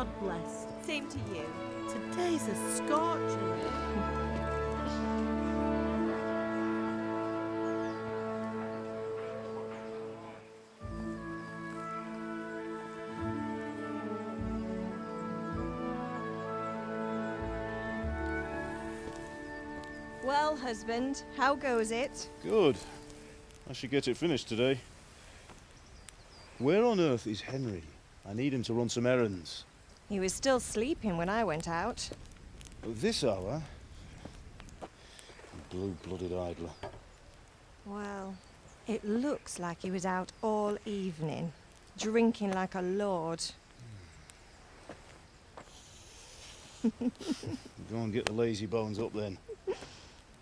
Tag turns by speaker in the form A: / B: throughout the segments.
A: God bless.
B: Same to you.
A: Today's a scorcher.
B: Well, husband, how goes it?
C: Good. I should get it finished today. Where on earth is Henry? I need him to run some errands.
B: He was still sleeping when I went out.
C: At this hour? Blue-blooded idler.
B: Well, it looks like he was out all evening, drinking like a lord.
C: Go and get the lazy bones up then.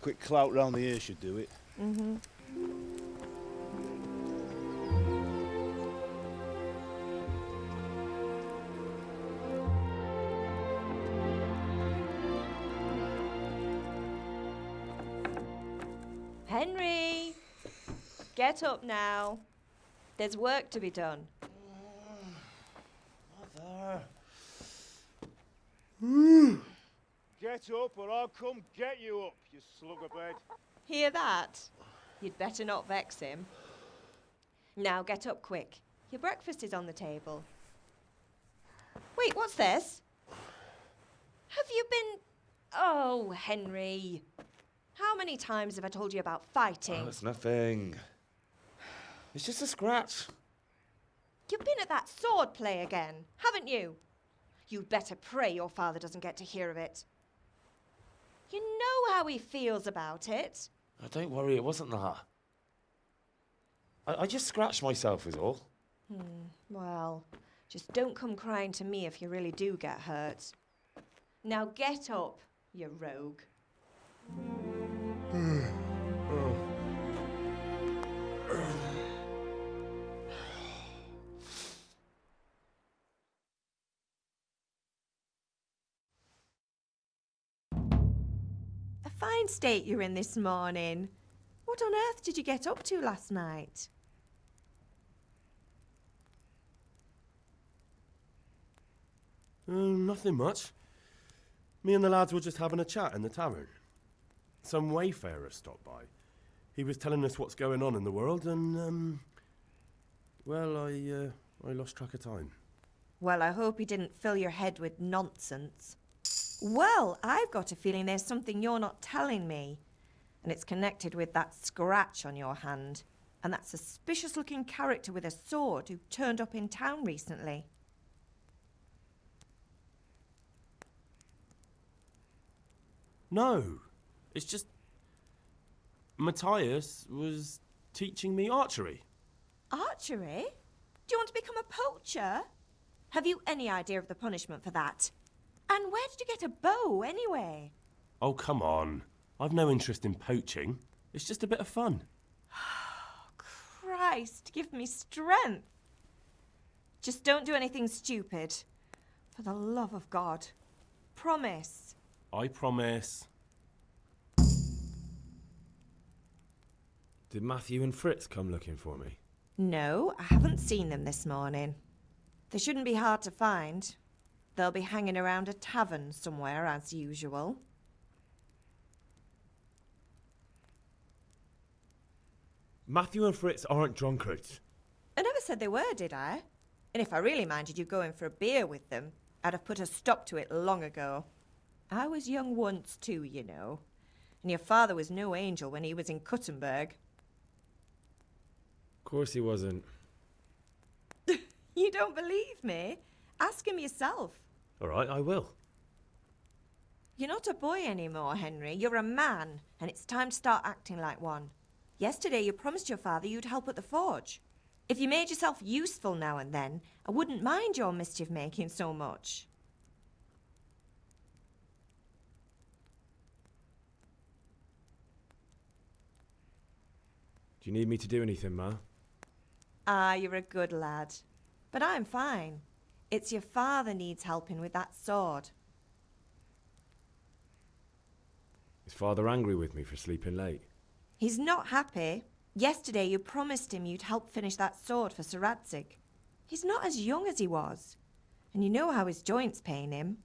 C: Quick clout round the ear should do it.
B: Mm-hmm. Henry! Get up now. There's work to be done.
C: Mother. Get up or I'll come get you up, you slugabed.
B: Hear that? You'd better not vex him. Now get up quick. Your breakfast is on the table. Wait, what's this? Have you been... Oh, Henry. How many times have I told you about fighting?
D: Oh, it's nothing. It's just a scratch.
B: You've been at that sword play again, haven't you? You'd better pray your father doesn't get to hear of it. You know how he feels about it.
D: Oh, don't worry, it wasn't that. I just scratched myself is all.
B: Well, just don't come crying to me if you really do get hurt. Now get up, you rogue. A fine state you're in this morning. What on earth did you get up to last night?
E: Nothing much. Me and the lads were just having a chat in the tavern. Some wayfarer stopped by. He was telling us what's going on in the world and, well, I lost track of time.
B: Well, I hope he didn't fill your head with nonsense. Well, I've got a feeling there's something you're not telling me. And it's connected with that scratch on your hand. And that suspicious-looking character with a sword who turned up in town recently.
E: No, it's just... Matthias was teaching me archery.
B: Archery? Do you want to become a poacher? Have you any idea of the punishment for that? And where did you get a bow, anyway?
E: Oh, come on. I've no interest in poaching. It's just a bit of fun.
B: Christ, give me strength. Just don't do anything stupid. For the love of God. Promise.
E: I promise.
D: Did Matthew and Fritz come looking for me?
B: No, I haven't seen them this morning. They shouldn't be hard to find. They'll be hanging around a tavern somewhere, as usual.
D: Matthew and Fritz aren't drunkards.
B: I never said they were, did I? And if I really minded you going for a beer with them, I'd have put a stop to it long ago. I was young once too, you know. And your father was no angel when he was in Kuttenberg.
D: Of course he wasn't.
B: You don't believe me? Ask him yourself.
D: All right, I will.
B: You're not a boy anymore, Henry. You're a man, and it's time to start acting like one. Yesterday you promised your father you'd help at the forge. If you made yourself useful now and then, I wouldn't mind your mischief-making so much.
D: Do you need me to do anything, Ma?
B: Ah, you're a good lad. But I'm fine. It's your father needs helping with that sword.
D: Is Father angry with me for sleeping late?
B: He's not happy. Yesterday you promised him you'd help finish that sword for Sir Radzig. He's not as young as he was. And you know how his joints pain him.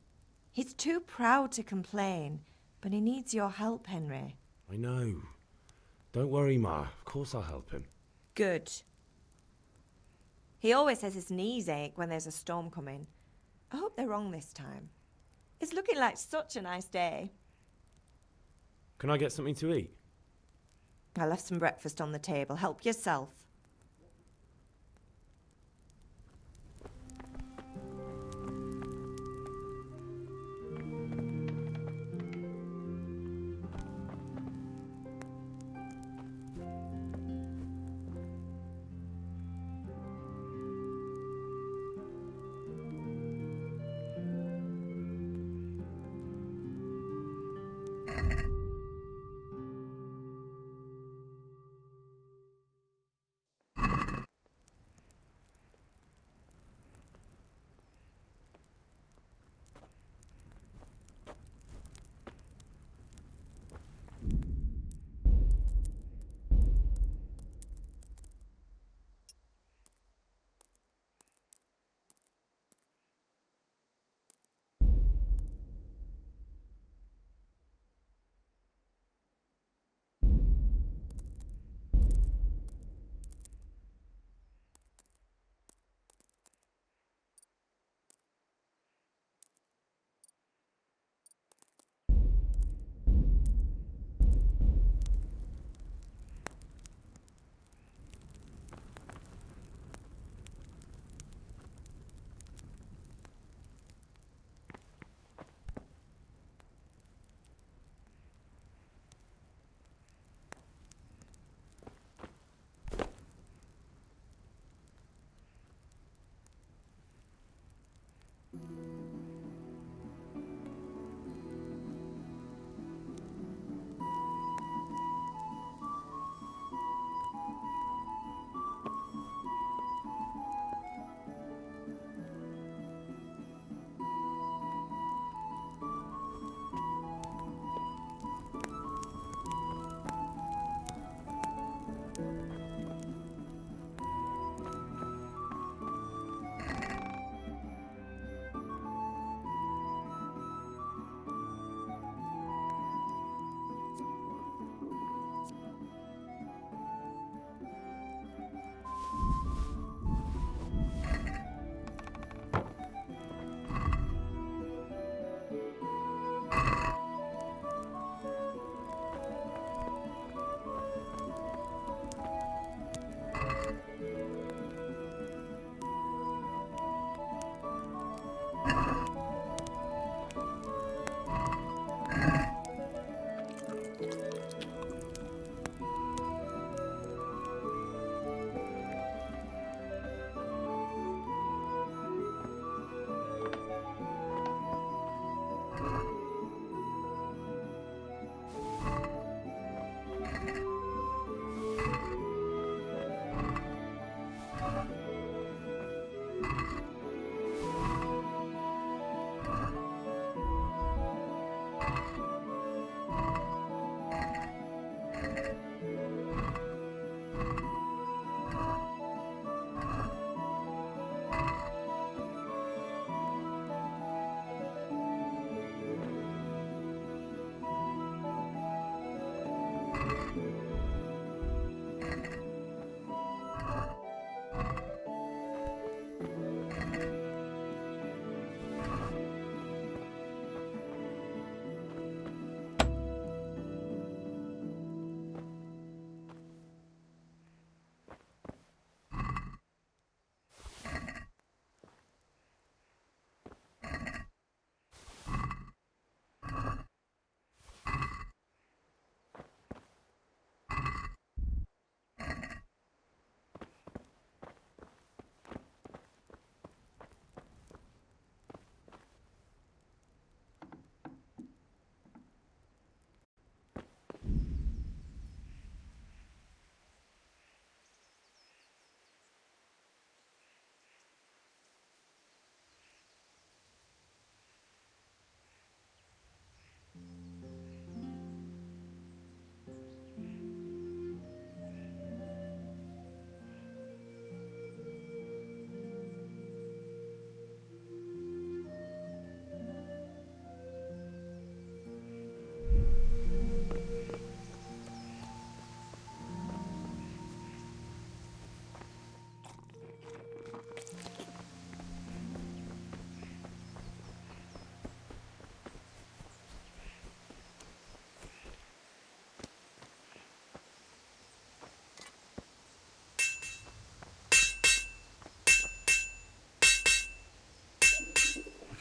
B: He's too proud to complain, but he needs your help, Henry.
D: I know. Don't worry, Ma. Of course I'll help him.
B: Good. He always says his knees ache when there's a storm coming. I hope they're wrong this time. It's looking like such a nice day.
D: Can I get something to eat?
B: I left some breakfast on the table. Help yourself.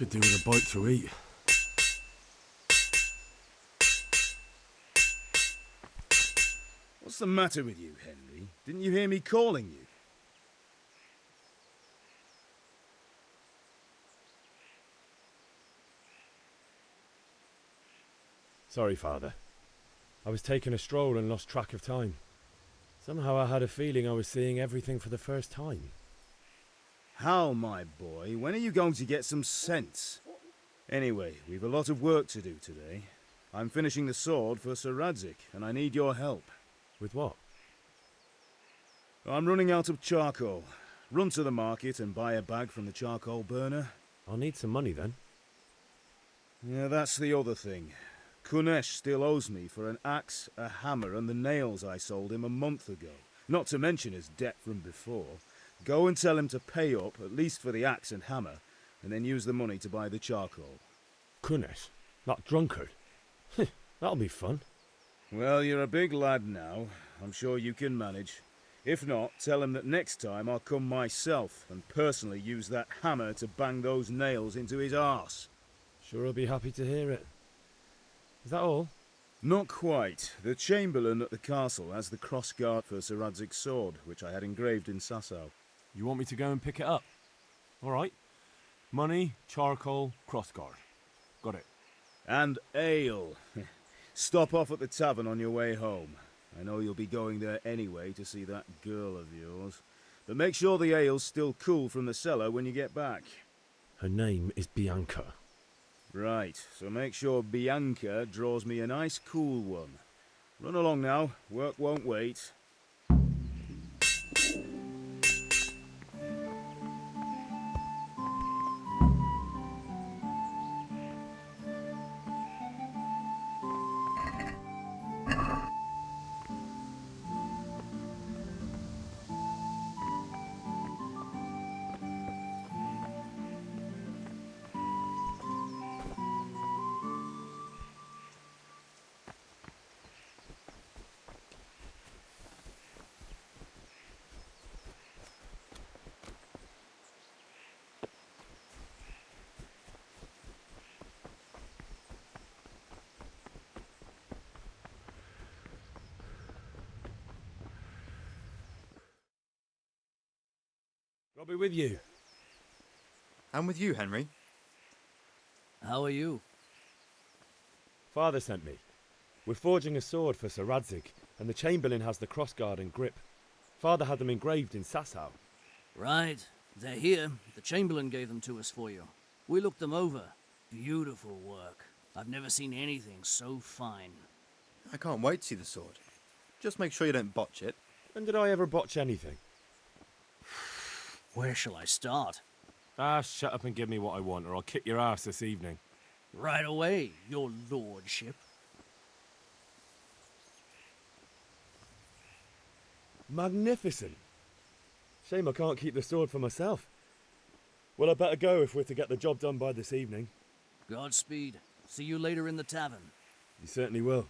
E: Could do with a bite to eat.
C: What's the matter with you, Henry? Didn't you hear me calling you?
E: Sorry, Father. I was taking a stroll and lost track of time. Somehow I had a feeling I was seeing everything for the first time.
C: Hal, my boy, when are you going to get some sense? Anyway, we've a lot of work to do today. I'm finishing the sword for Sir Radzig, and I need your help.
E: With what?
C: I'm running out of charcoal. Run to the market and buy a bag from the charcoal burner.
E: I'll need some money then.
C: Yeah, that's the other thing. Kunesh still owes me for an axe, a hammer, and the nails I sold him a month ago. Not to mention his debt from before. Go and tell him to pay up, at least for the axe and hammer, and then use the money to buy the charcoal.
E: Kunesh? That drunkard? That'll be fun.
C: Well, you're a big lad now. I'm sure you can manage. If not, tell him that next time I'll come myself and personally use that hammer to bang those nails into his arse.
E: Sure I'll be happy to hear it. Is that all?
C: Not quite. The Chamberlain at the castle has the crossguard for Sir Radzig's sword, which I had engraved in Sasau.
E: You want me to go and pick it up? All right. Money, charcoal, crossguard. Got it.
C: And ale. Stop off at the tavern on your way home. I know you'll be going there anyway to see that girl of yours. But make sure the ale's still cool from the cellar when you get back.
E: Her name is Bianca.
C: Right, so make sure Bianca draws me a nice cool one. Run along now, work won't wait.
E: I'll be with you.
F: I'm with you, Henry.
G: How are you?
E: Father sent me. We're forging a sword for Sir Radzig, and the Chamberlain has the crossguard and grip. Father had them engraved in Sasau.
G: Right. They're here. The Chamberlain gave them to us for you. We looked them over. Beautiful work. I've never seen anything so fine.
F: I can't wait to see the sword. Just make sure you don't botch it.
E: When did I ever botch anything?
G: Where shall I start?
E: Shut up and give me what I want, or I'll kick your ass this evening.
G: Right away, your lordship.
E: Magnificent. Shame I can't keep the sword for myself. Well, I better go if we're to get the job done by this evening.
G: Godspeed. See you later in the tavern.
E: You certainly will.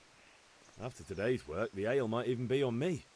E: After today's work, the ale might even be on me.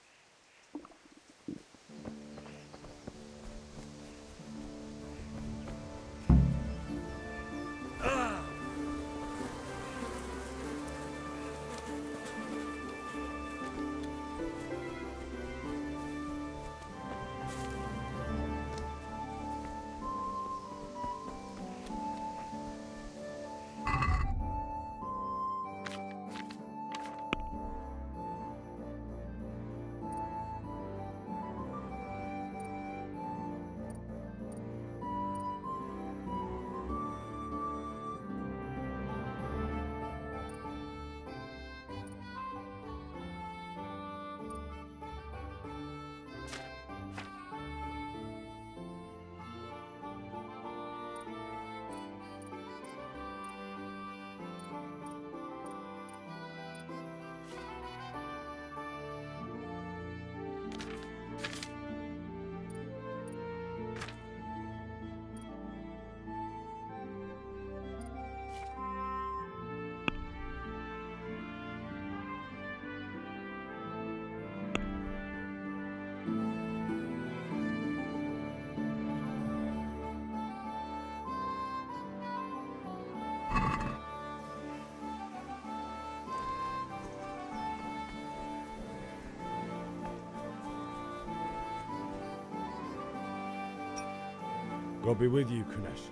E: God be with you, Kunesh.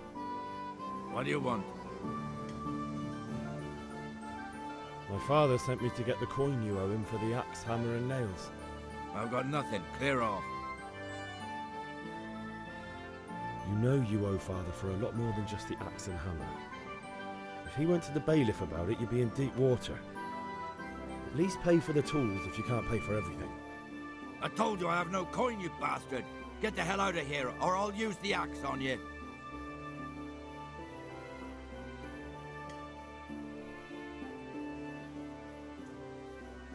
H: What do you want?
E: My father sent me to get the coin you owe him for the axe, hammer, and nails.
H: I've got nothing. Clear off.
E: You know you owe father for a lot more than just the axe and hammer. If he went to the bailiff about it, you'd be in deep water. At least pay for the tools if you can't pay for everything.
H: I told you I have no coin, you bastard. Get the hell out of here, or I'll use the axe on you.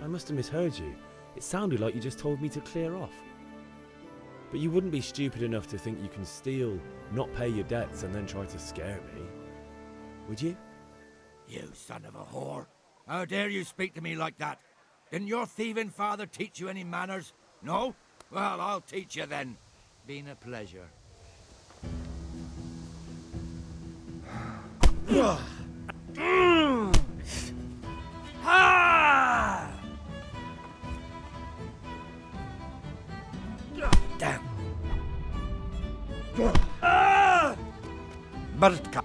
E: I must have misheard you. It sounded like you just told me to clear off. But you wouldn't be stupid enough to think you can steal, not pay your debts, and then try to scare me, would you?
H: You son of a whore. How dare you speak to me like that? Didn't your thieving father teach you any manners? No? Well, I'll teach you then. Been a pleasure. Damn. Bartka.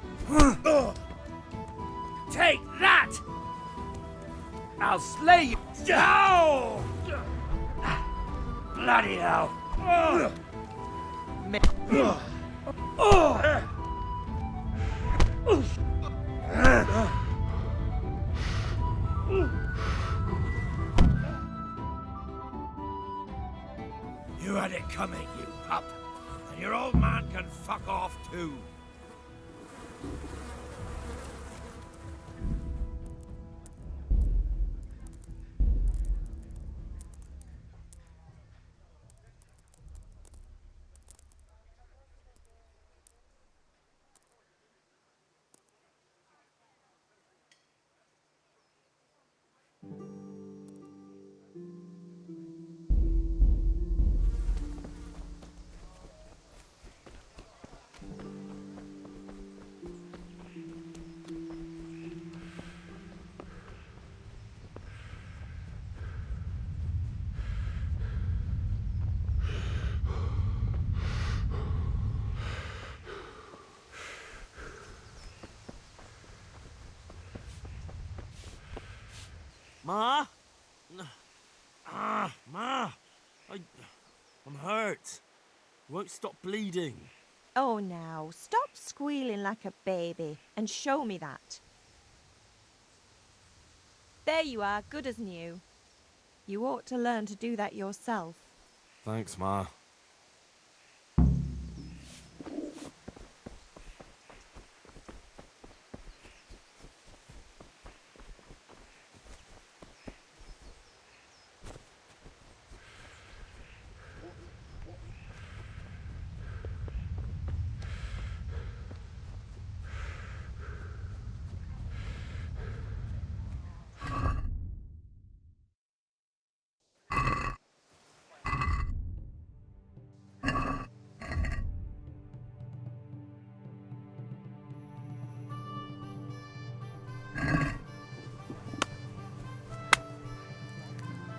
G: Take that! I'll slay you! Oh! Bloody hell!
H: You had it coming, you pup. And your old man can fuck off too.
D: Ma? Ma! I'm hurt. Won't stop bleeding.
B: Oh, now, stop squealing like a baby and show me that. There you are, good as new. You ought to learn to do that yourself.
E: Thanks, Ma.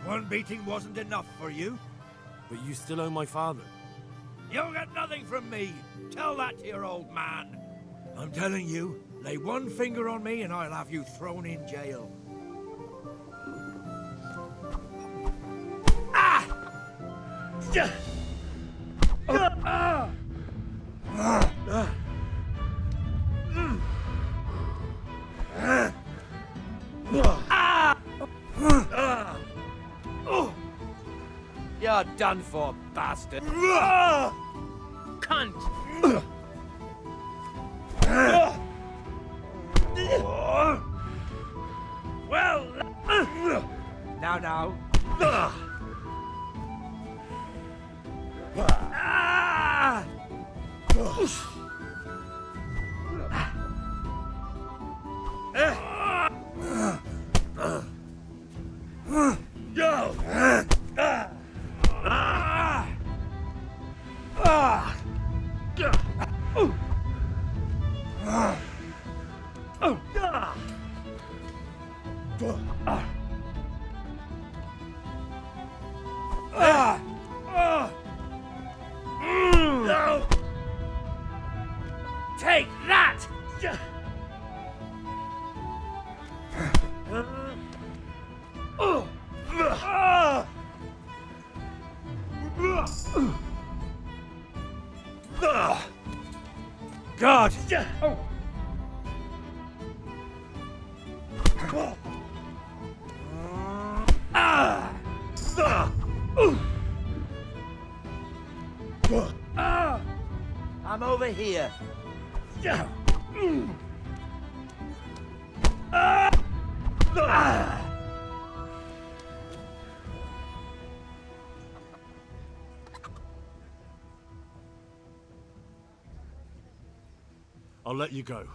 H: One beating wasn't enough for you?
E: But you still owe my father.
H: You'll get nothing from me. Tell that to your old man. I'm telling you, lay one finger on me and I'll have you thrown in jail.
D: You're done for, bastard. Cunt!
H: Well, now.
C: God!
H: I'm over here.
E: I'll let you go,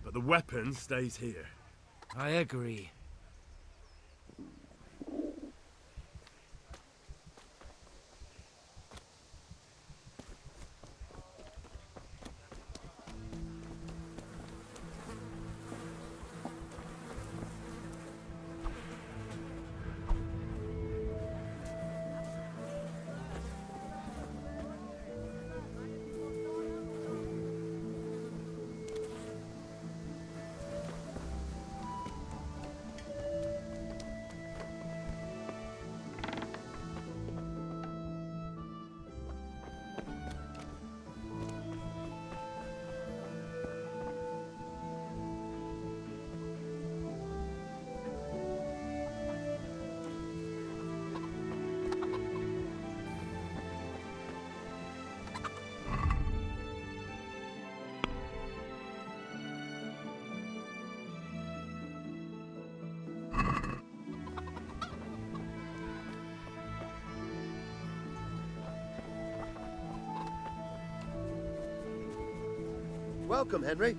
E: but the weapon stays here.
H: I agree.
F: Welcome, Henry.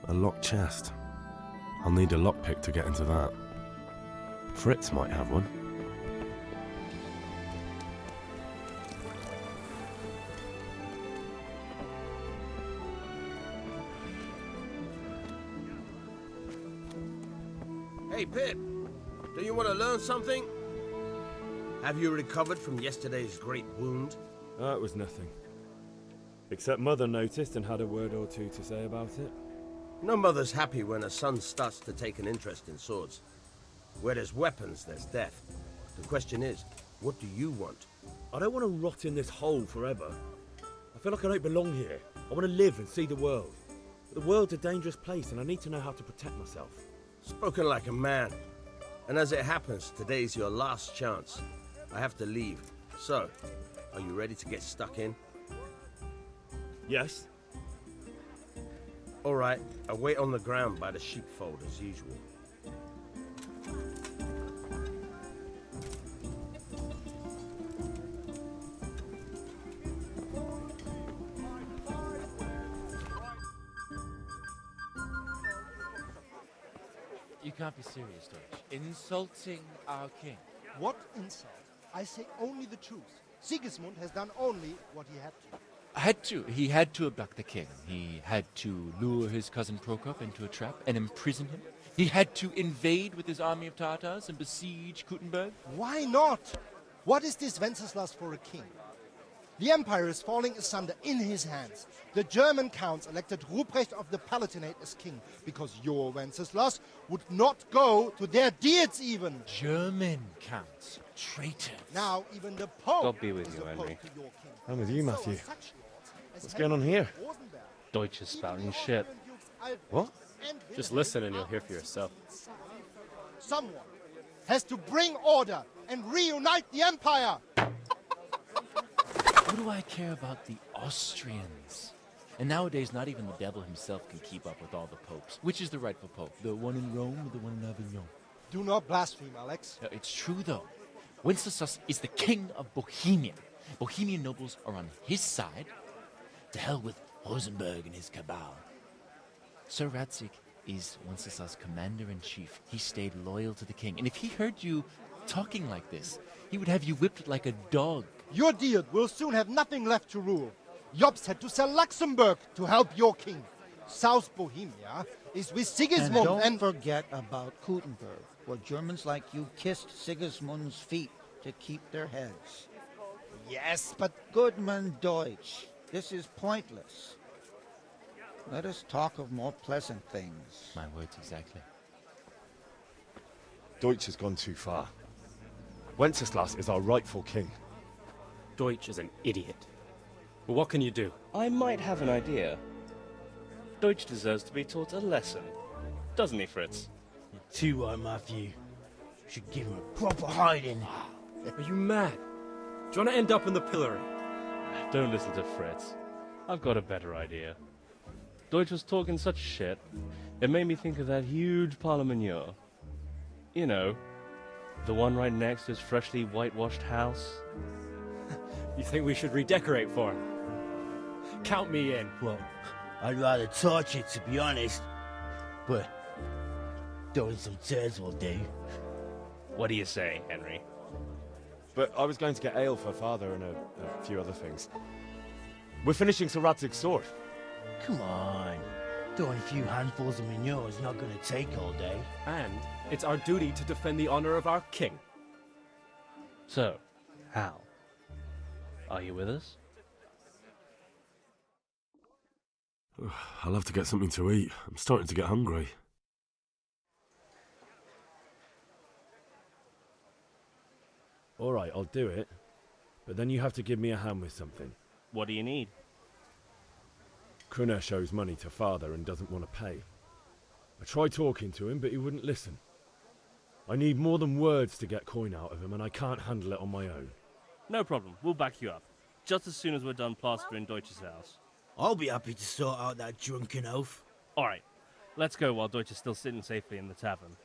E: A locked chest. I'll need a lockpick to get into that. Fritz might have one.
I: Hey, Pip. Do you want to learn something? Have you recovered from yesterday's great wound?
C: It was nothing. Except Mother noticed and had a word or two to say about it.
I: No mother's happy when her son starts to take an interest in swords. Where there's weapons, there's death. The question is, what do you want?
J: I don't want to rot in this hole forever. I feel like I don't belong here. I want to live and see the world. But the world's a dangerous place and I need to know how to protect myself.
I: Spoken like a man. And as it happens, today's your last chance. I have to leave. So, are you ready to get stuck in?
J: Yes?
I: All right, I'll wait on the ground by the sheepfold as usual.
K: You can't be serious, Deutsch. Insulting our king.
L: What insult? I say only the truth. Sigismund has done only what he had to.
K: He had to abduct the king. He had to lure his cousin Prokop into a trap and imprison him. He had to invade with his army of Tatars and besiege Kuttenberg.
L: Why not? What is this Wenceslas for a king? The empire is falling asunder in his hands. The German counts elected Ruprecht of the Palatinate as king because your Wenceslas would not go to their deeds even.
K: German counts. Traitors.
L: Now even the Pope
M: God be with
L: is
M: you,
L: opposed
M: Henry.
L: to your king.
C: I'm with you,
L: So
C: Matthew.
L: are such lords as
C: What's going on here?
L: Rosenberg,
M: Deutsch is spouting shit.
C: What?
M: Just listen and you'll hear for yourself.
L: Someone has to bring order and reunite the empire.
K: What do I care about the Austrians? And nowadays, not even the devil himself can keep up with all the popes. Which is the rightful pope? The one in Rome or the one in Avignon?
L: Do not blaspheme, Alex.
K: No, it's true, though. Wenceslas is the king of Bohemia. Bohemian nobles are on his side. To hell with Rosenberg and his cabal. Sir Radzik is Wenceslas' commander-in-chief. He stayed loyal to the king. And if he heard you talking like this, he would have you whipped like a dog.
L: Your deed will soon have nothing left to rule. Jobst had to sell Luxembourg to help your king. South Bohemia is with
N: And
L: Sigismund
N: don't forget about Gutenberg, where Germans like you kissed Sigismund's feet to keep their heads.
L: Yes, but
N: Goodman Deutsch, this is pointless. Let us talk of more pleasant things.
K: My words exactly.
J: Deutsch has gone too far. Wenceslas is our rightful king.
M: Deutsch is an idiot. Well, what can you do?
O: I might have an idea. Deutsch deserves to be taught a lesson. Doesn't he, Fritz?
P: You're too right, Matthew. Should give him a proper hiding.
M: Are you mad? Do you want to end up in the pillory?
O: Don't listen to Fritz. I've got a better idea. Deutsch was talking such shit, it made me think of that huge parliament. You know, the one right next to his freshly whitewashed house.
M: You think we should redecorate for him? Count me in.
P: Well, I'd rather torch it, to be honest. But throwing some turds will do.
O: What do you say, Henry?
J: But I was going to get ale for father and a few other things. We're finishing Sir Radzig's sword.
P: Come on. Throwing a few handfuls of manure is not going to take all day.
M: And it's our duty to defend the honor of our king.
O: So, Hal, are you with us?
E: I'll have to get something to eat. I'm starting to get hungry.
J: All right, I'll do it. But then you have to give me a hand with something.
O: What do you need?
J: Kunesh owes money to father and doesn't want to pay. I tried talking to him, but he wouldn't listen. I need more than words to get coin out of him, and I can't handle it on my own.
O: No problem, we'll back you up. Just as soon as we're done plastering Deutsch's house.
P: I'll be happy to sort out that drunken oaf.
O: Alright, let's go while Deutsch is still sitting safely in the tavern.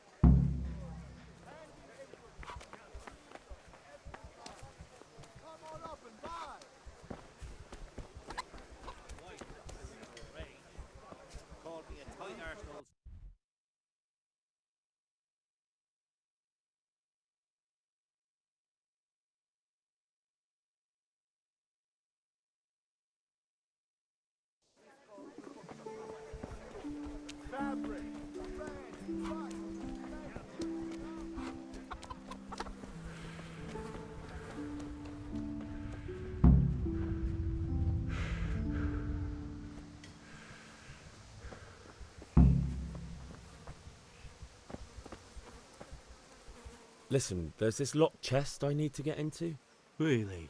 J: Listen, there's this locked chest I need to get into.
P: Really?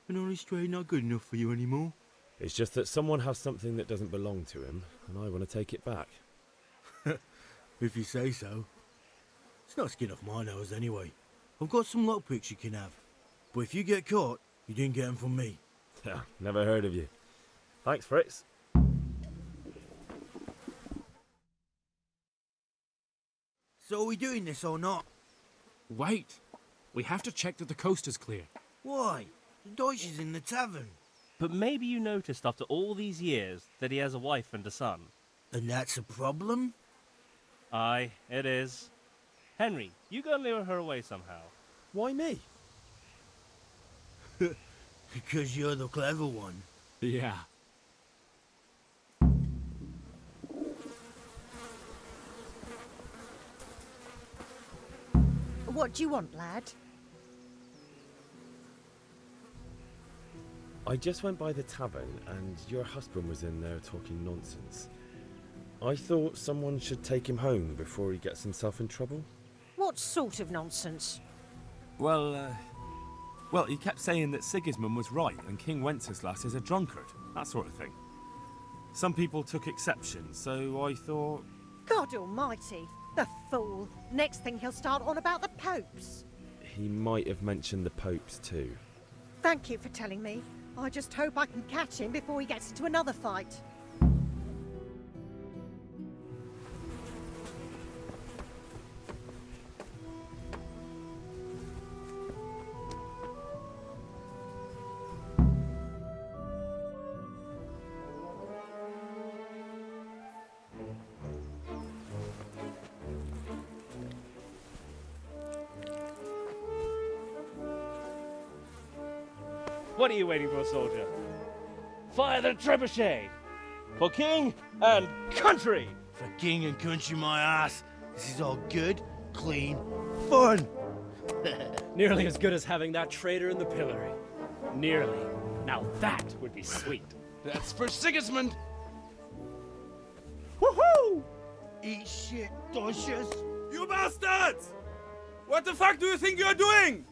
P: An honest trade not good enough for you anymore?
J: It's just that someone has something that doesn't belong to him, and I want to take it back.
P: If you say so. It's not skin off my nose anyway. I've got some lockpicks you can have. But if you get caught, you didn't get them from me.
J: Never heard of you. Thanks, Fritz.
P: So are we doing this or not?
M: Wait. We have to check that the coast is clear.
P: Why? The Deutsch is in the tavern.
O: But maybe you noticed after all these years that he has a wife and a son.
P: And that's a problem?
O: Aye, it is. Henry, you go and lure her away somehow.
J: Why me?
P: Because you're the clever one.
M: Yeah.
Q: What do you want, lad?
J: I just went by the tavern and your husband was in there talking nonsense. I thought someone should take him home before he gets himself in trouble.
Q: What sort of nonsense?
R: Well, he kept saying that Sigismund was right and King Wenceslas is a drunkard, that sort of thing. Some people took exception, so I thought...
Q: God almighty, the fool. Next thing he'll start on about the popes.
J: He might have mentioned the popes too.
Q: Thank you for telling me. I just hope I can catch him before he gets into another fight.
O: What are you waiting for, soldier? Fire the trebuchet!
R: For king and country!
P: For king and country, my ass. This is all good, clean fun.
M: Nearly as good as having that traitor in the pillory. Nearly. Now that would be sweet.
D: That's for Sigismund.
P: Woohoo! Eat shit, Docious.
R: You bastards! What the fuck do you think you're doing?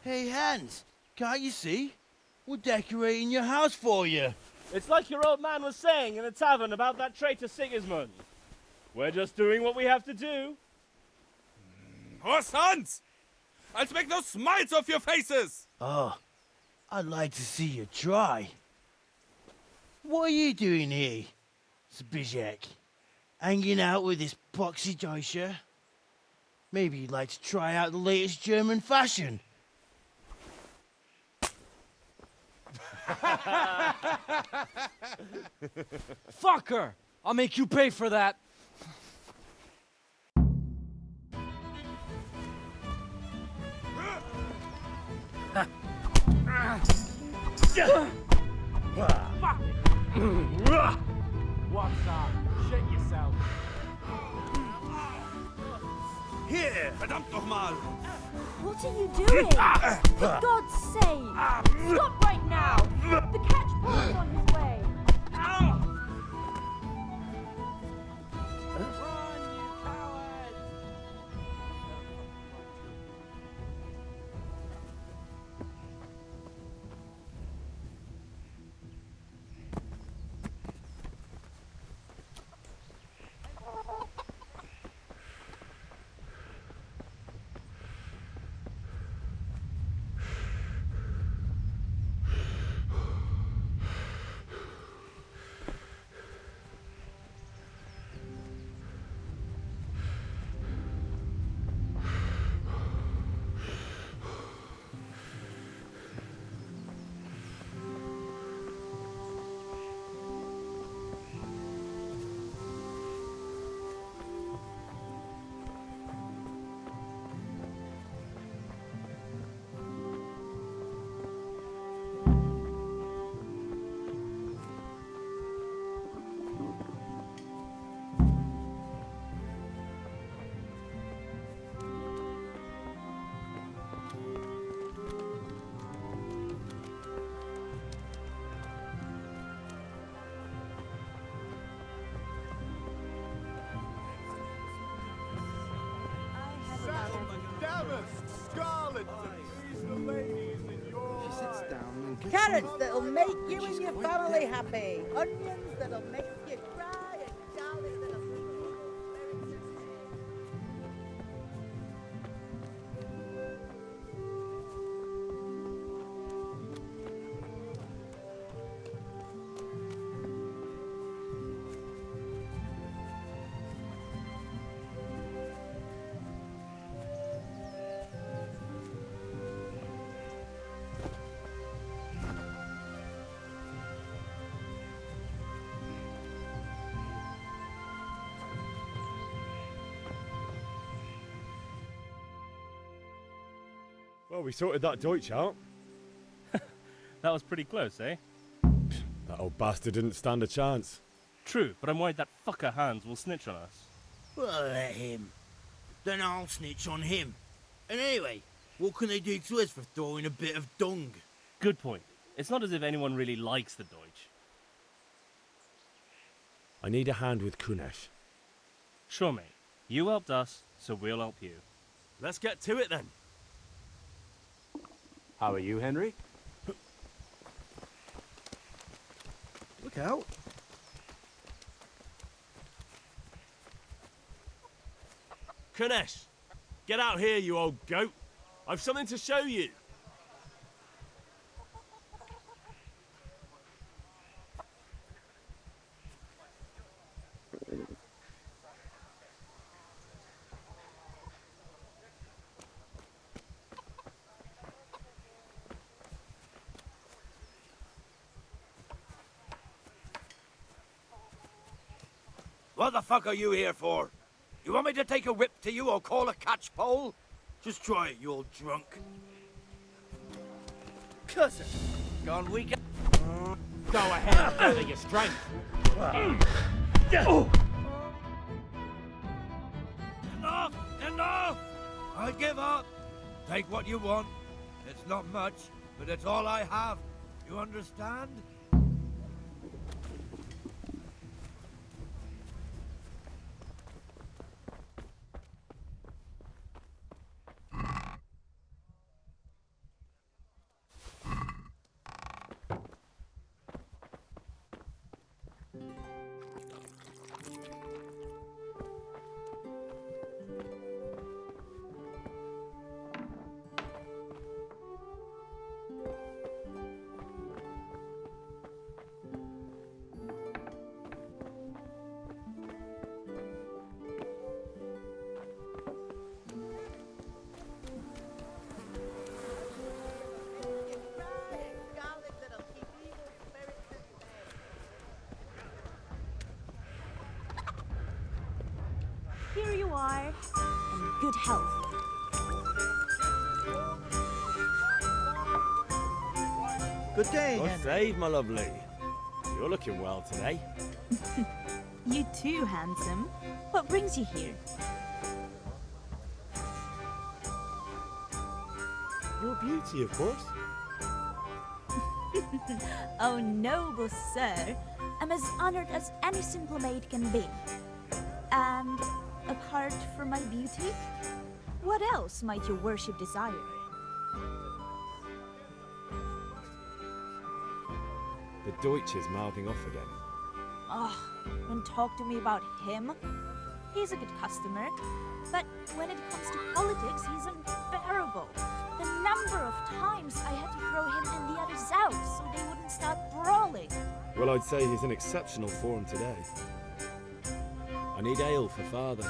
P: Hey, Hans, can't you see? We're decorating your house for you.
R: It's like your old man was saying in the tavern about that traitor Sigismund. We're just doing what we have to do. Oh, sons! I'll make those smiles off your faces!
P: Oh, I'd like to see you try. What are you doing here, Zbyszek? Hanging out with this poxy Deutscher? Maybe you'd like to try out the latest German fashion.
M: Fucker! I'll make you pay for that.
R: What's up? Shit yourself.
P: Here!
R: Verdammt nochmal!
S: What are you doing? For God's sake! Stop right now! The catch pole is on his way!
A: Carrots that'll make you and your family happy. Onions that'll make you cry, and garlic that'll make you
J: Well, we sorted that Deutsch out.
O: That was pretty close, eh?
J: That old bastard didn't stand a chance.
O: True, but I'm worried that fucker Hans will snitch on us.
P: Well, let him. Then I'll snitch on him. And anyway, what can they do to us for throwing a bit of dung?
O: Good point. It's not as if anyone really likes the Deutsch.
J: I need a hand with Kunesh.
O: Sure, mate. You helped us, so we'll help you.
R: Let's get to it then.
M: How are you, Henry?
P: Look out.
R: Kunesh, get out here, you old goat. I've something to show you.
H: What the fuck are you here for? You want me to take a whip to you or call a catch pole?
P: Just try it, you old drunk.
H: Cousin, gone weak.
M: Go ahead and gather your strength.
H: Enough! Enough! I give up. Take what you want. It's not much, but it's all I have. You understand?
S: Here you are, in good health.
I: Good day,
J: God
I: Henry.
J: save, my lovely. You're looking well today.
S: You too, handsome. What brings you here?
J: Your beauty, of course.
S: Oh, noble sir. I'm as honored as any simple maid can be. And apart from my beauty, what else might your worship desire?
J: The Deutsch is mouthing off again.
S: Oh, don't talk to me about him. He's a good customer, but when it comes to politics, he's unbearable. The number of times I had to throw him and the others out so they wouldn't start brawling.
J: Well, I'd say he's in exceptional form today. I need ale for father.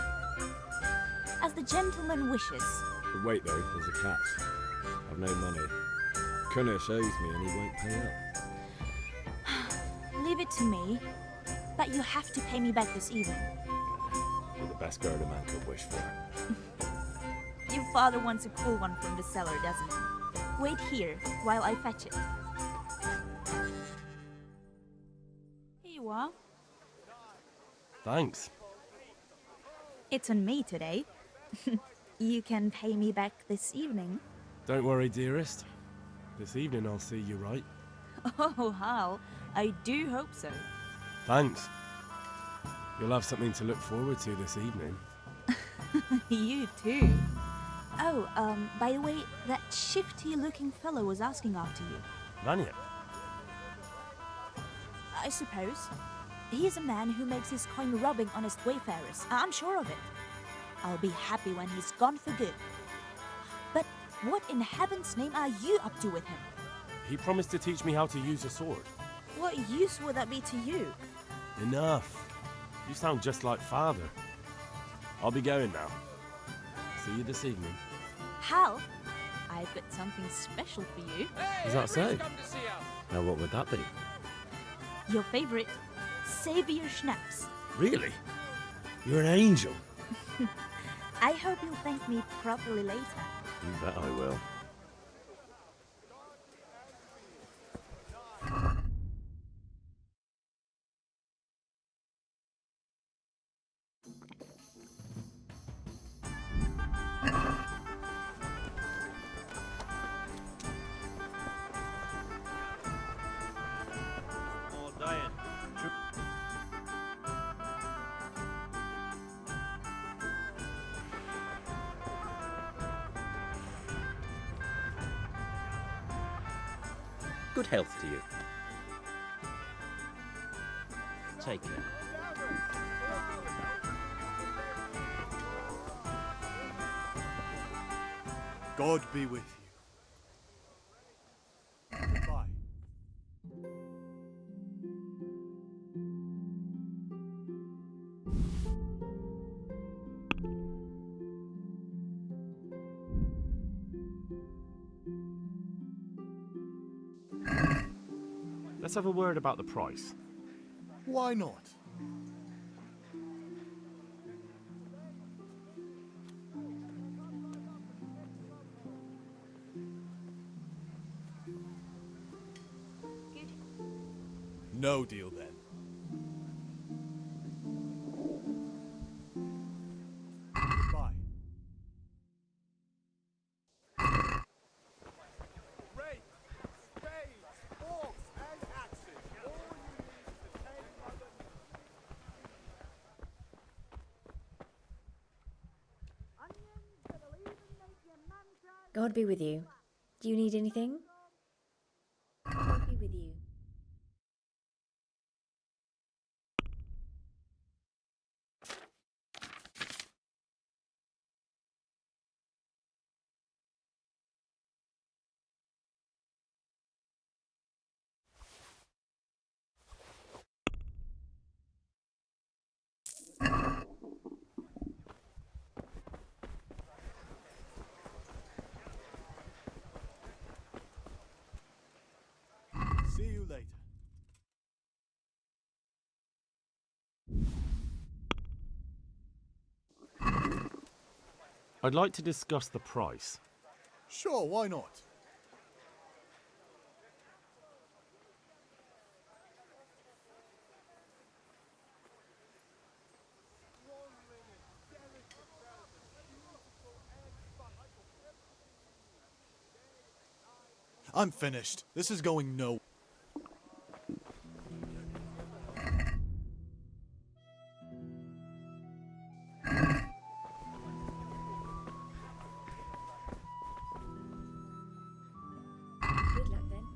S: As the gentleman wishes.
J: But wait though, there's a catch. I've no money. Kunish owes me and he won't pay up.
S: Leave it to me, but you have to pay me back this evening.
J: You're the best girl a man could wish for.
S: Your father wants a cool one from the cellar, doesn't he? Wait here while I fetch it. Here you are.
E: Thanks.
S: It's on me today. You can pay me back this evening.
E: Don't worry, dearest. This evening I'll see you right.
S: Oh, Hal, I do hope so.
E: Thanks. You'll have something to look forward to this evening.
S: You too. Oh, by the way, that shifty-looking fellow was asking after you.
E: Vanya?
S: I suppose. He's a man who makes his coin robbing honest wayfarers. I'm sure of it. I'll be happy when he's gone for good. But what in heaven's name are you up to with him?
E: He promised to teach me how to use a sword.
S: What use would that be to you?
E: Enough. You sound just like father. I'll be going now. See you this evening.
S: Hal, I've got something special for you.
J: Is that so? Now what would that be?
S: Your favorite Savior Schnapps.
J: Really? You're an angel.
S: I hope you'll thank me properly later.
J: You bet I will.
T: Good health to you. Take care.
U: God be with you. Goodbye.
E: Let's have a word about the price.
U: Why not? No deal then. Goodbye. Rakes, spades, forks, and axes. All you need to tame Mother.
G: God be with you. Do you need anything? God be with you.
U: See you later.
E: I'd like to discuss the price.
U: Sure, why not? I'm finished. This is going nowhere.
G: Good luck then.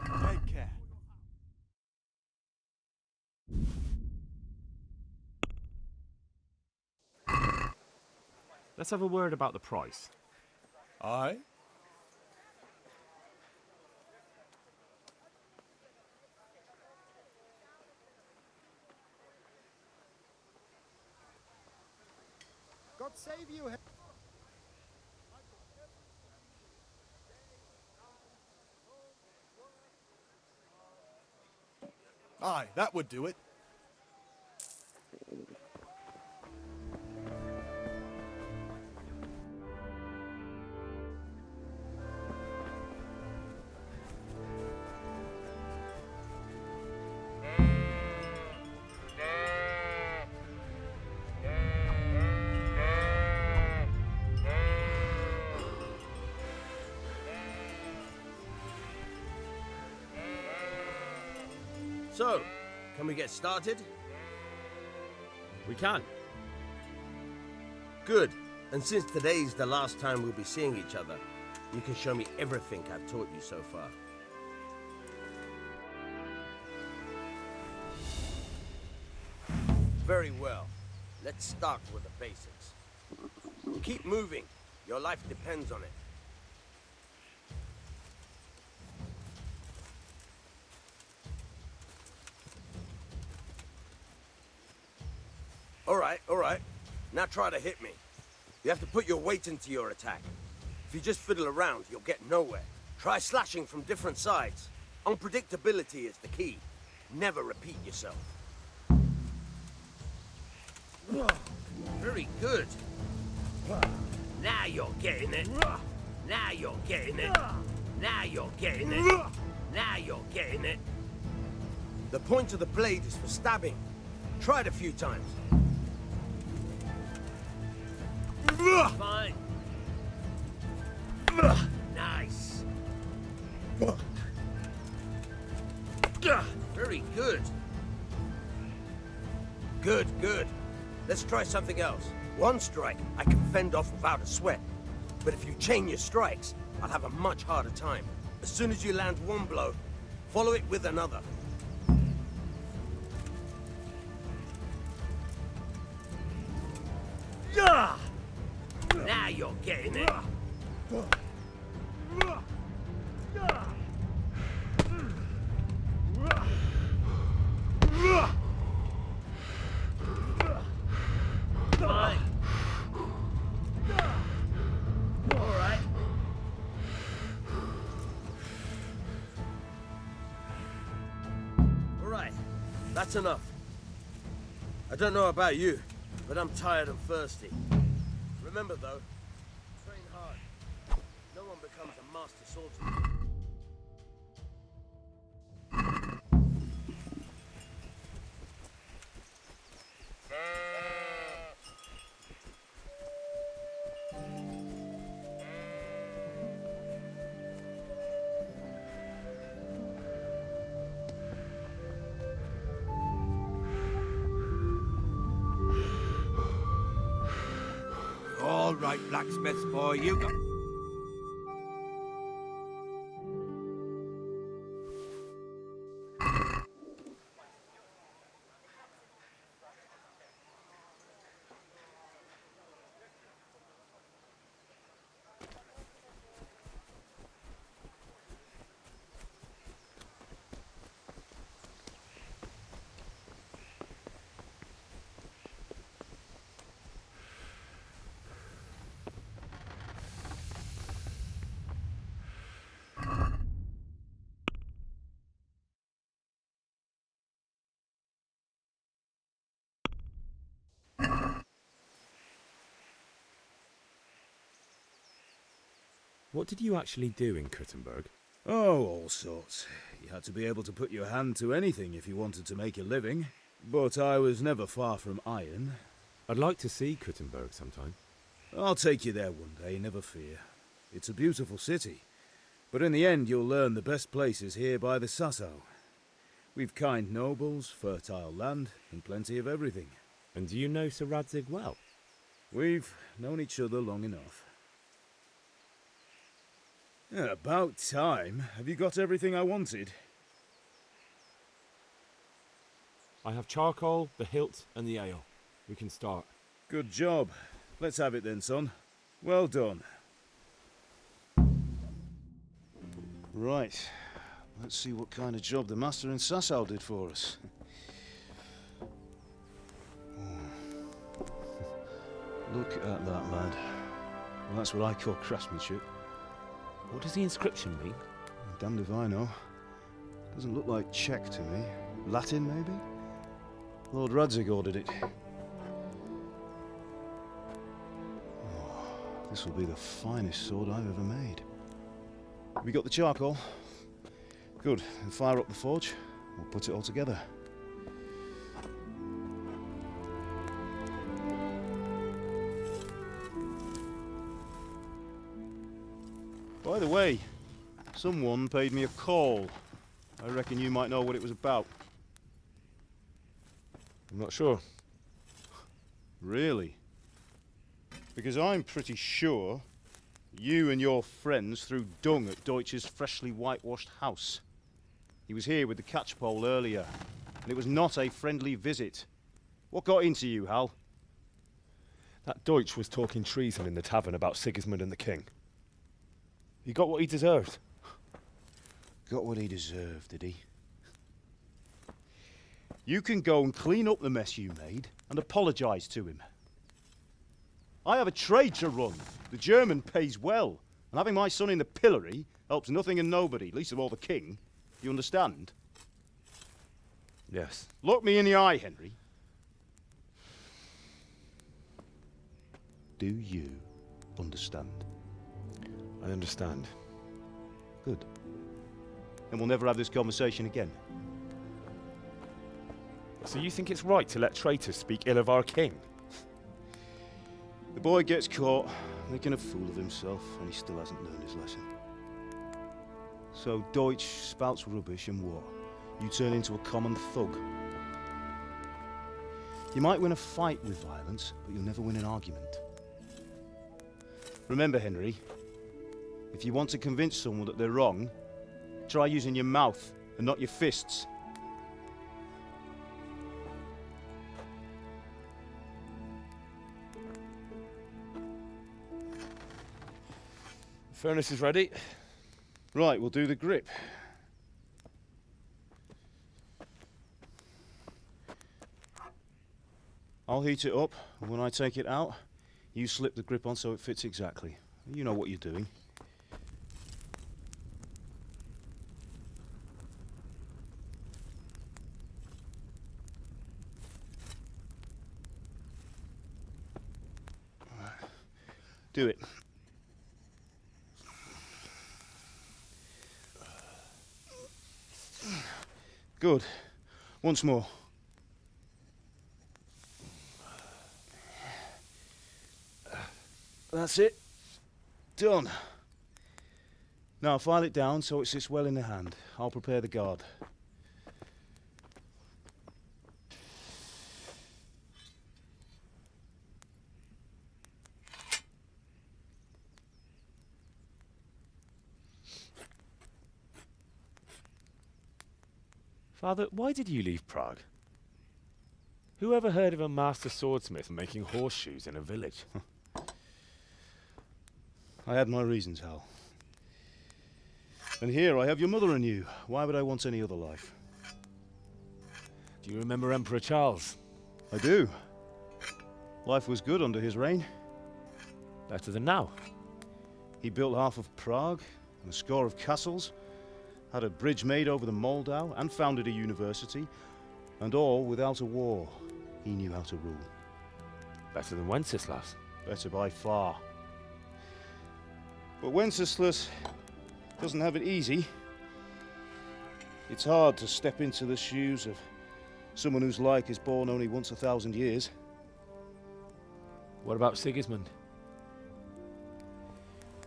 U: Take care.
E: Let's have a word about the price.
U: Aye?
L: God save you.
U: Aye, that would do it.
I: So, can we get started?
E: We can.
I: Good. And since today's the last time we'll be seeing each other, you can show me everything I've taught you so far. Very well. Let's start with the basics. Keep moving. Your life depends on it. All right. Now try to hit me. You have to put your weight into your attack. If you just fiddle around, you'll get nowhere. Try slashing from different sides. Unpredictability is the key. Never repeat yourself. Very good. Now you're getting it. Now you're getting it. Now you're getting it. Now you're getting it. The point of the blade is for stabbing. Try it a few times. Fine. Nice. Very good. Good. Let's try something else. One strike I can fend off without a sweat. But if you chain your strikes, I'll have a much harder time. As soon as you land one blow, follow it with another. Now you're getting it. Alright. Alright, that's enough. I don't know about you, but I'm tired and thirsty. Remember though, train hard. No one becomes a master swordsman.
H: All right, blacksmith boy, you got...
J: What did you actually do in Kuttenberg?
C: Oh, all sorts. You had to be able to put your hand to anything if you wanted to make a living. But I was never far from iron.
J: I'd like to see Kuttenberg sometime.
C: I'll take you there one day, never fear. It's a beautiful city. But in the end, you'll learn the best places here by the Sassau. We've kind nobles, fertile land, and plenty of everything.
J: And do you know Sir Radzig well?
C: We've known each other long enough. Yeah, about time. Have you got everything I wanted?
J: I have charcoal, the hilt, and the ale. We can start.
C: Good job. Let's have it then, son. Well done. Right. Let's see what kind of job the master in Sassau did for us. Look at that, lad. Well, that's what I call craftsmanship.
J: What does the inscription mean?
C: Damned if I know. Doesn't look like Czech to me. Latin, maybe? Lord Radzig ordered it. Oh, this will be the finest sword I've ever made. Have you got the charcoal? Good. Then fire up the forge. We'll put it all together. By the way, someone paid me a call. I reckon you might know what it was about.
J: I'm not sure.
C: Really? Because I'm pretty sure you and your friends threw dung at Deutsch's freshly whitewashed house. He was here with the catchpole earlier, and it was not a friendly visit. What got into you, Hal?
J: That Deutsch was talking treason in the tavern about Sigismund and the king. He got what he deserved.
C: Got what he deserved, did he? You can go and clean up the mess you made and apologise to him. I have a trade to run. The German pays well, and having my son in the pillory helps nothing and nobody, least of all the king. You understand?
J: Yes.
C: Look me in the eye, Henry. Do you understand?
J: I understand.
C: Good. Then we'll never have this conversation again.
J: So you think it's right to let traitors speak ill of our king?
C: The boy gets caught, making a fool of himself, and he still hasn't learned his lesson. So Deutsch spouts rubbish and what? You turn into a common thug. You might win a fight with violence, but you'll never win an argument. Remember, Henry, if you want to convince someone that they're wrong, Try using your mouth and not your fists.
J: Furnace is ready.
C: Right, we'll do the grip. I'll heat it up, and when I take it out, you slip the grip on so it fits exactly. You know what you're doing. Do it. Good. Once more. That's it. Done. Now file it down so it sits well in the hand. I'll prepare the guard.
J: Father, why did you leave Prague? Who ever heard of a master swordsmith making horseshoes in a village?
C: I had my reasons, Hal. And here I have your mother and you. Why would I want any other life?
J: Do you remember Emperor Charles?
C: I do. Life was good under his reign.
J: Better than now.
C: He built half of Prague and a score of castles, had a bridge made over the Moldau, and founded a university, and all without a war. He knew how to rule.
J: Better than Wenceslas.
C: Better by far. But Wenceslas doesn't have it easy. It's hard to step into the shoes of someone whose like is born only once 1,000 years.
J: What about Sigismund?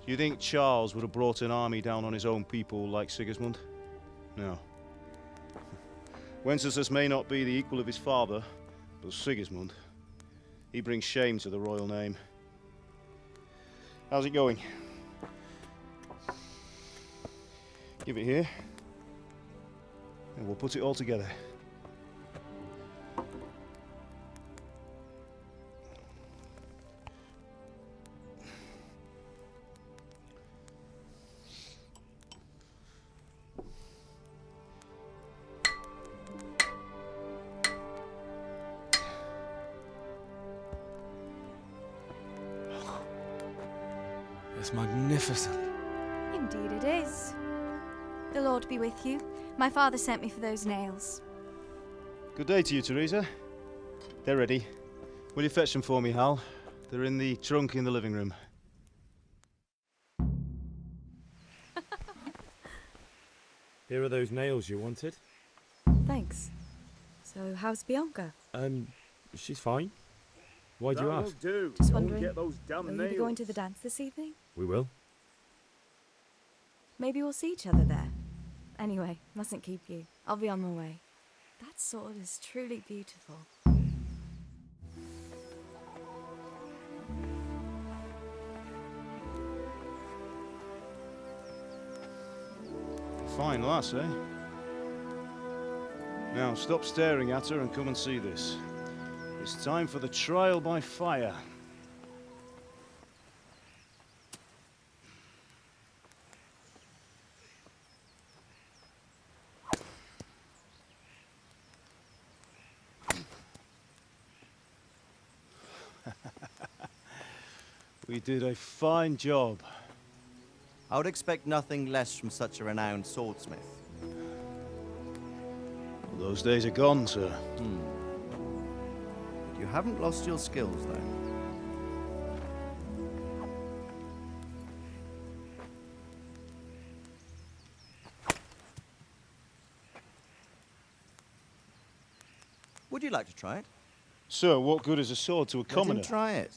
C: Do you think Charles would have brought an army down on his own people like Sigismund? No. Wenceslas may not be the equal of his father, but Sigismund, he brings shame to the royal name. How's it going? Give it here, and we'll put it all together.
J: It's magnificent.
B: Indeed it is. The Lord be with you. My father sent me for those nails.
C: Good day to you, Teresa. They're ready. Will you fetch them for me, Hal? They're in the trunk in the living room.
J: Here are those nails you wanted.
B: Thanks. So, how's Bianca?
J: She's fine. Why do you ask?
B: Just wondering, will you be going to the dance this evening?
J: We will.
B: Maybe we'll see each other there. Anyway, mustn't keep you. I'll be on my way. That sword is truly beautiful.
C: Fine lass, eh? Now stop staring at her and come and see this. It's time for the trial by fire. We did a fine job.
F: I would expect nothing less from such a renowned swordsmith.
C: Well, those days are gone, sir.
F: You haven't lost your skills, though. Would you like to try it?
C: Sir, what good is a sword to a commoner?
F: Let him try it.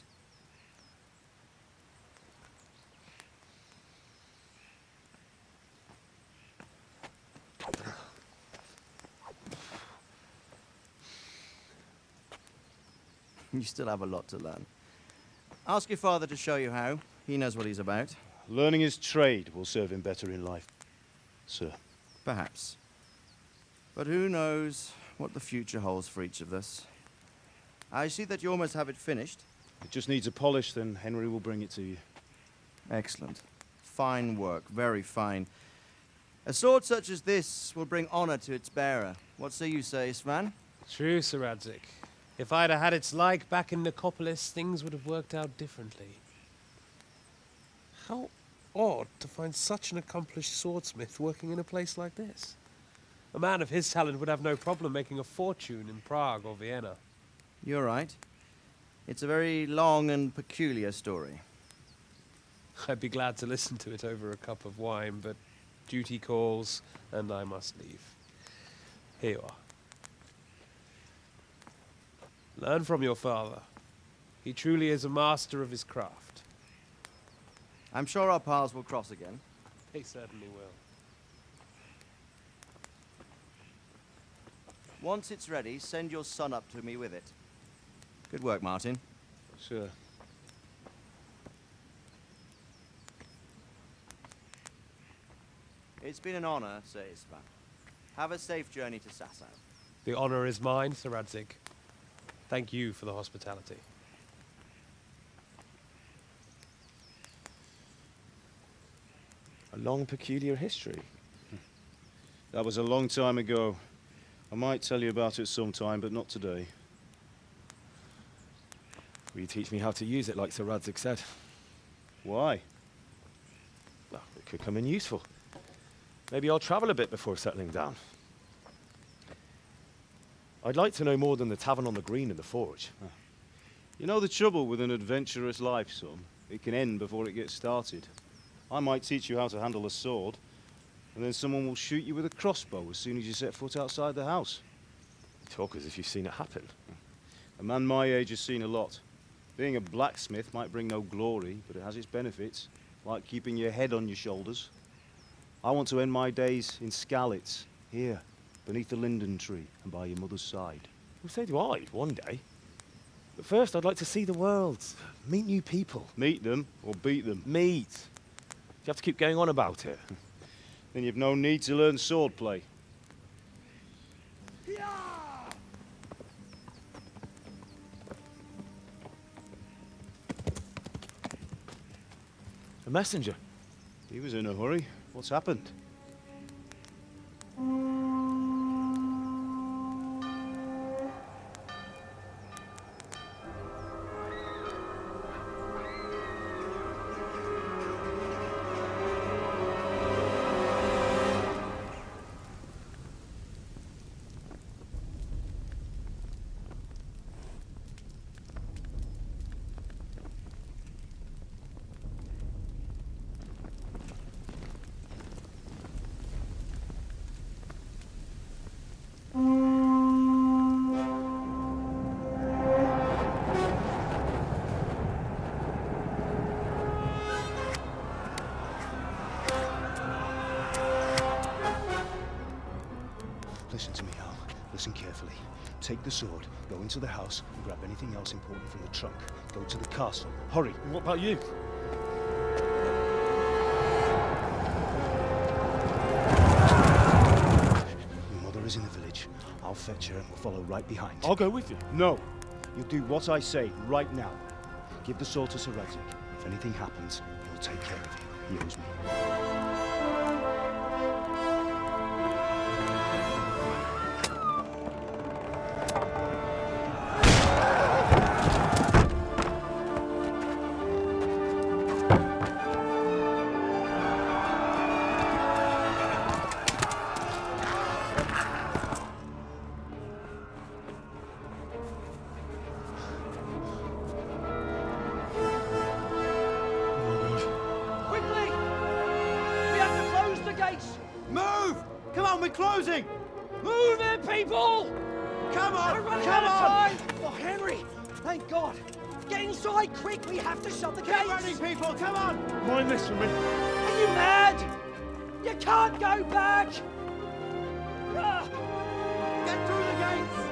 F: You still have a lot to learn. Ask your father to show you how. He knows what he's about.
C: Learning his trade will serve him better in life, sir.
F: Perhaps. But who knows what the future holds for each of us. I see that you almost have it finished.
C: It just needs a polish, then Henry will bring it to you.
F: Excellent. Fine work, very fine. A sword such as this will bring honor to its bearer. What say you, Svan?
N: True, Sir Radzik. If I'd have had its like back in Nicopolis, things would have worked out differently. How odd to find such an accomplished swordsmith working in a place like this. A man of his talent would have no problem making a fortune in Prague or Vienna.
F: You're right. It's a very long and peculiar story.
N: I'd be glad to listen to it over a cup of wine, but duty calls, and I must leave. Here you are. Learn from your father. He truly is a master of his craft.
F: I'm sure our paths will cross again.
N: They certainly will.
F: Once it's ready, send your son up to me with it. Good work, Martin.
C: Sure.
F: It's been an honor, Sir Isvan. Have a safe journey to Sasau.
N: The honor is mine, Sir Radzik. Thank you for the hospitality.
J: A long, peculiar history.
C: That was a long time ago. I might tell you about it sometime, but not today.
J: Will you teach me how to use it, like Sir Radzik said?
C: Why?
J: Well, it could come in useful. Maybe I'll travel a bit before settling down. I'd like to know more than the tavern on the green and the forge.
C: You know the trouble with an adventurous life, son? It can end before it gets started. I might teach you how to handle a sword, and then someone will shoot you with a crossbow as soon as you set foot outside the house.
J: You talk as if you've seen it happen.
C: A man my age has seen a lot. Being a blacksmith might bring no glory, but it has its benefits, like keeping your head on your shoulders. I want to end my days in Skalitz, here, beneath the linden tree and by your mother's side.
J: Well, so do I, one day. But first, I'd like to see the world, meet new people.
C: Meet them or beat them?
J: Meet. You have to keep going on about it.
C: Then you've no need to learn swordplay.
J: A messenger.
C: He was in a hurry. What's happened? Listen to me, Al. Listen carefully. Take the sword, go into the house, and grab anything else important from the trunk. Go to the castle. Hurry.
J: What about you?
C: Your mother is in the village. I'll fetch her and we'll follow right behind.
J: I'll go with you.
C: No. You'll do what I say right now. Give the sword to Sir Radzik. If anything happens, he'll take care of you. He owes me.
P: Closing!
M: Move it, people!
P: Come on!
M: We're running
P: Come
M: out of
P: on!
M: time! Oh, Henry! Thank God! Get inside, quick! We have to shut the gates!
P: Get running, people! Come on!
J: Mind this for me.
M: Are you mad? You can't go back! Ah.
P: Get through the gates!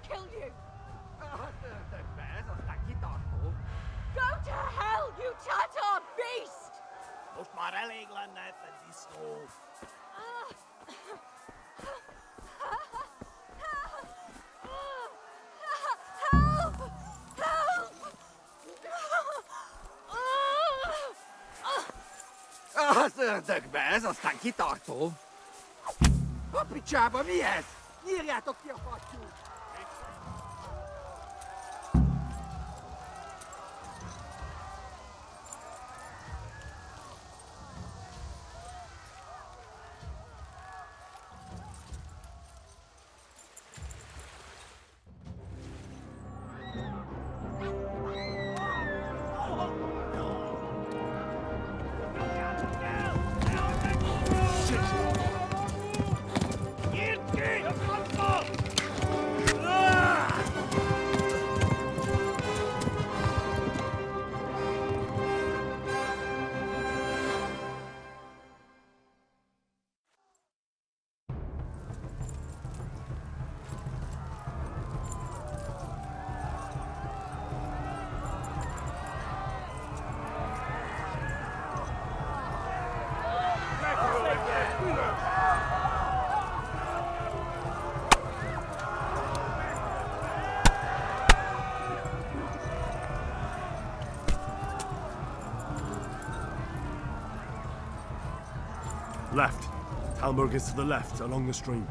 S: kill you! Go to hell, you Tatar beast! Help! Help!
H: Ördögbe, ez aztán kitartó. A picsába mi ez? Nyírjátok ki a fattyút!
E: Left. Talmberg is to the left, along the stream.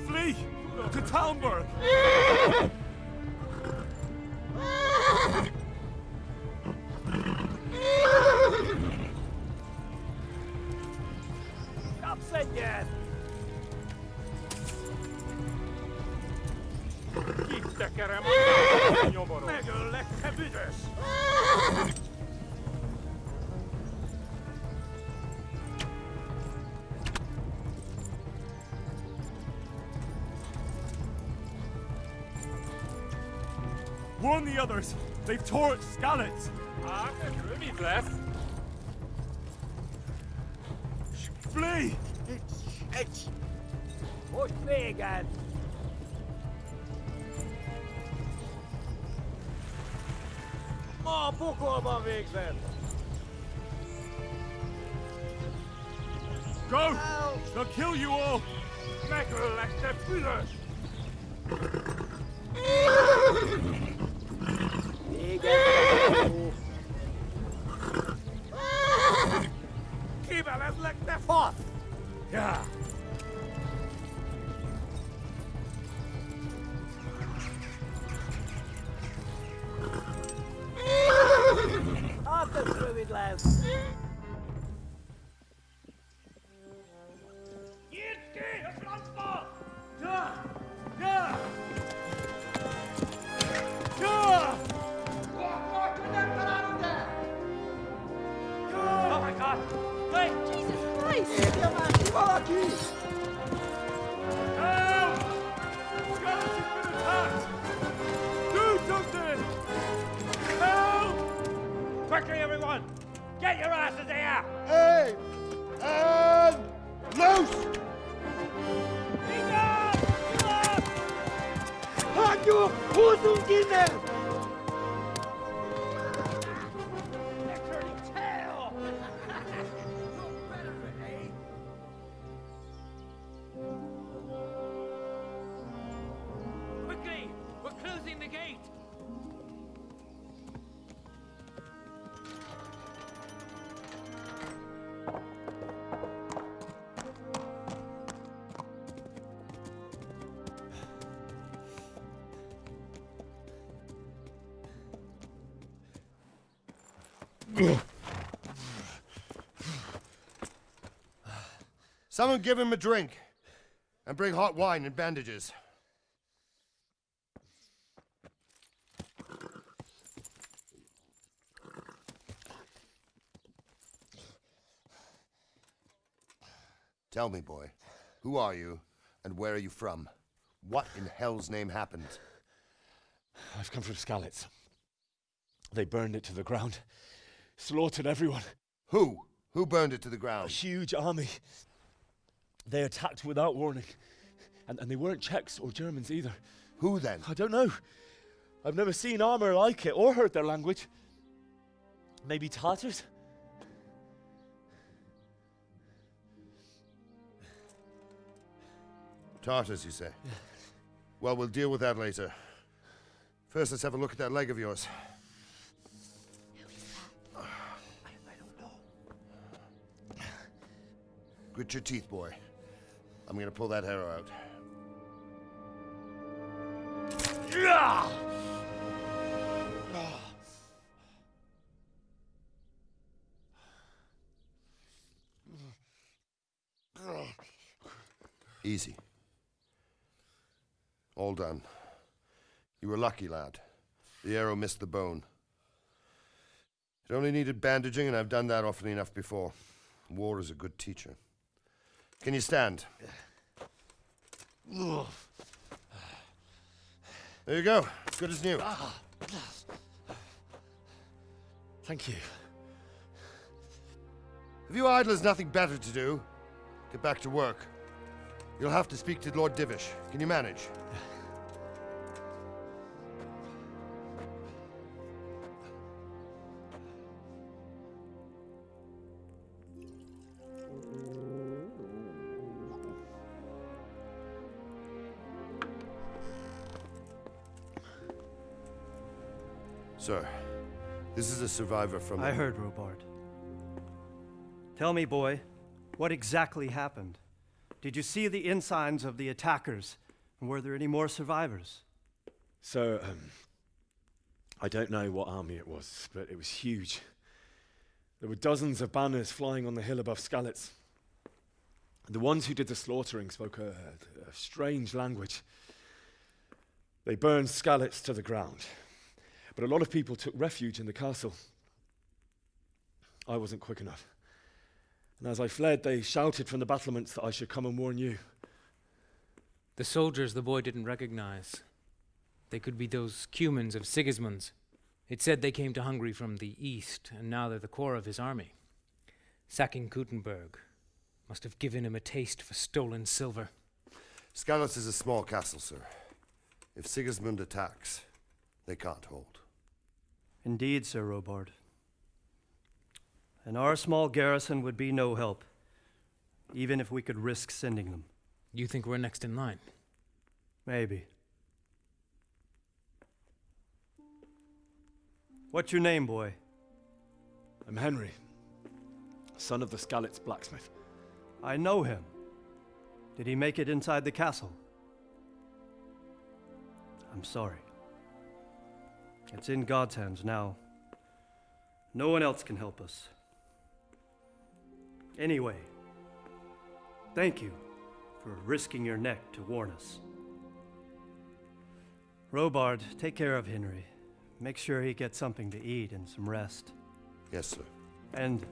R: Flee to Talmberg! Megöllek, te büdös! Warn the others! They've tore at Skalitz! Ah, rövid lesz! Flee!
H: Most véged! Ma a pokolban végzed!
R: Go! They'll kill you all! Megöllek, te büdös!
H: Kivelezlek, te fasz!
R: Yeah.
H: Hát ez rövid lesz!
R: Nyírd ki a francba! Ja! Ja! Ja!
H: Oh my god! Wait!
S: Jesus Christ!
H: Érje már ki valaki!
R: Help! Skeleton's been attacked! Do something! Help!
H: Quickly, everyone! Get your asses here!
U: Hey! And loose!
H: Hagyjuk! Húzzunk innen! They're turning tail! Look better, eh? Quickly! We're closing the gate!
L: Someone give him a drink. And bring hot wine and bandages. Tell me, boy, who are you,
I: And where are you from? What in hell's name happened?
J: I've come from Skalitz. They burned it to the ground. Slaughtered everyone.
I: Who? Who burned it to the ground?
J: A huge army. They attacked without warning. And they weren't Czechs or Germans either.
I: Who then?
J: I don't know. I've never seen armor like it or heard their language. Maybe Tatars?
I: Tartars, you say? Yeah. Well, we'll deal with that later. First, let's have a look at that leg of yours.
P: I don't know.
I: Grit your teeth, boy. I'm gonna pull that arrow out. Easy. All done. You were lucky, lad. The arrow missed the bone. It only needed bandaging, and I've done that often enough before. War is a good teacher. Can you stand? There you go. Good as new.
J: Thank you.
I: If you idlers nothing better to do, get back to work. You'll have to speak to Lord Divish. Can you manage? Sir, this is a survivor from...
K: I heard, Robard. Tell me, boy, what exactly happened? Did you see the ensigns of the attackers? And were there any more survivors?
J: So, I don't know what army it was, but it was huge. There were dozens of banners flying on the hill above Skalitz. The ones who did the slaughtering spoke a strange language. They burned Skalitz to the ground. But a lot of people took refuge in the castle. I wasn't quick enough. And as I fled, they shouted from the battlements that I should come and warn you.
V: The soldiers the boy didn't recognize. They could be those Cumans of Sigismund's. It said they came to Hungary from the east, and now they're the core of his army. Sacking Gutenberg must have given him a taste for stolen silver.
I: Skalitz is a small castle, sir. If Sigismund attacks, they can't hold.
K: Indeed, Sir Robard. And our small garrison would be no help, even if we could risk sending them.
V: You think we're next in line?
K: Maybe. What's your name, boy?
J: I'm Henry, son of the Skalitz blacksmith.
K: I know him. Did he make it inside the castle? I'm sorry. It's in God's hands now. No one else can help us. Anyway, thank you for risking your neck to warn us. Robard, take care of Henry. Make sure he gets something to eat and some rest.
I: Yes, sir.
K: And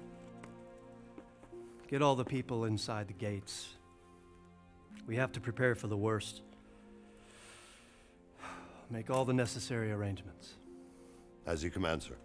K: get all the people inside the gates. We have to prepare for the worst. Make all the necessary arrangements.
I: As you command, sir.